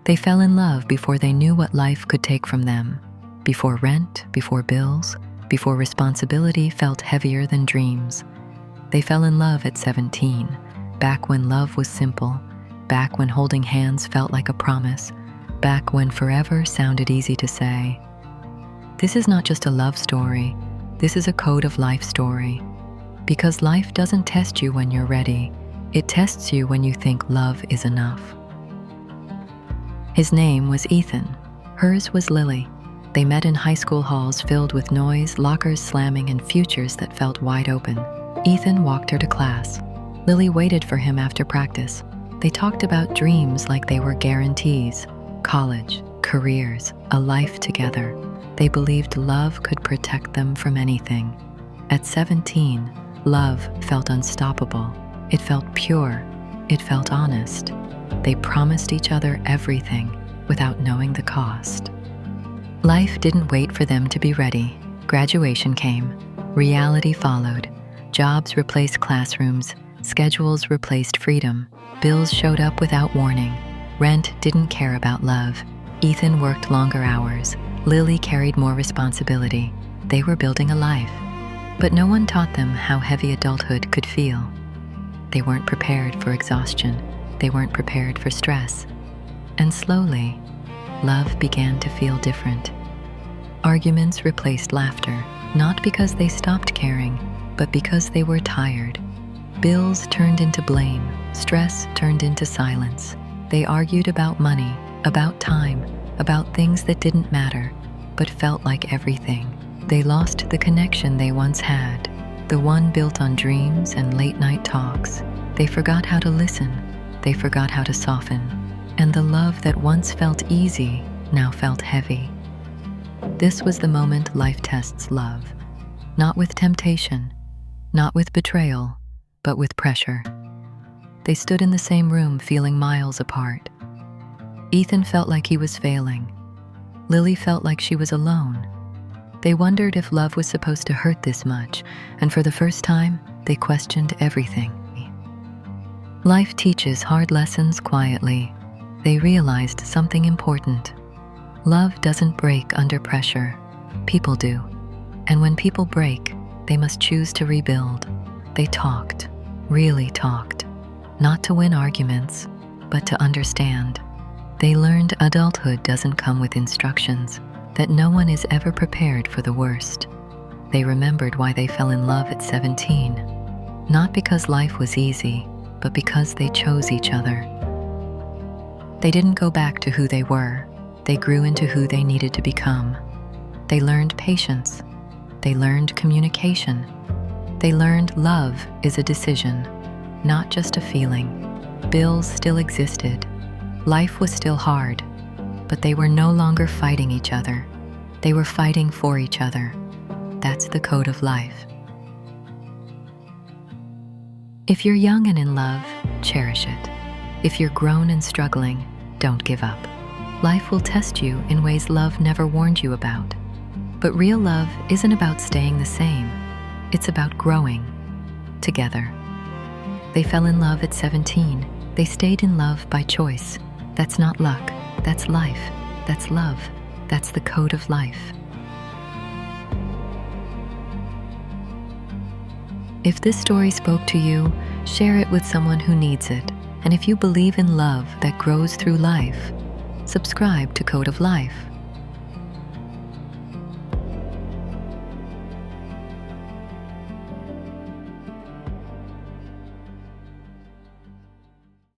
They fell in love before they knew what life could take from them, before rent, before bills, before responsibility felt heavier than dreams. They fell in love at 17, back when love was simple, back when holding hands felt like a promise, back when forever sounded easy to say. This is not just a love story, this is a code of life story. Because life doesn't test you when you're ready, it tests you when you think love is enough. His name was Ethan, hers was Lily. They met in high school halls filled with noise, lockers slamming, and futures that felt wide open. Ethan walked her to class. Lily waited for him after practice. They talked about dreams like they were guarantees, college, careers, a life together. They believed love could protect them from anything. At 17, love felt unstoppable. It felt pure. It felt honest. They promised each other everything without knowing the cost. Life didn't wait for them to be ready. Graduation came. Reality followed. Jobs replaced classrooms. Schedules replaced freedom. Bills showed up without warning. Rent didn't care about love. Ethan worked longer hours. Lily carried more responsibility. They were building a life. But no one taught them how heavy adulthood could feel. They weren't prepared for exhaustion. They weren't prepared for stress. And slowly, love began to feel different. Arguments replaced laughter, not because they stopped caring, but because they were tired. Bills turned into blame. Stress turned into silence. They argued about money, about time, about things that didn't matter, but felt like everything. They lost the connection they once had, the one built on dreams and late-night talks. They forgot how to listen. They forgot how to soften. And the love that once felt easy now felt heavy. This was the moment life tests love. Not with temptation, not with betrayal, but with pressure. They stood in the same room feeling miles apart. Ethan felt like he was failing. Lily felt like she was alone. They wondered if love was supposed to hurt this much, and for the first time, they questioned everything. Life teaches hard lessons quietly. They realized something important. Love doesn't break under pressure. People do. And when people break, they must choose to rebuild. They talked, really talked. Not to win arguments, but to understand. They learned adulthood doesn't come with instructions, that no one is ever prepared for the worst. They remembered why they fell in love at 17. Not because life was easy, but because they chose each other. They didn't go back to who they were. They grew into who they needed to become. They learned patience. They learned communication. They learned love is a decision, not just a feeling. Bills still existed. Life was still hard, but they were no longer fighting each other. They were fighting for each other. That's the code of life. If you're young and in love, cherish it. If you're grown and struggling, don't give up. Life will test you in ways love never warned you about. But real love isn't about staying the same. It's about growing together. They fell in love at 17. They stayed in love by choice. That's not luck. That's life. That's love. That's the code of life. If this story spoke to you, share it with someone who needs it. And if you believe in love that grows through life, subscribe to Code of Life.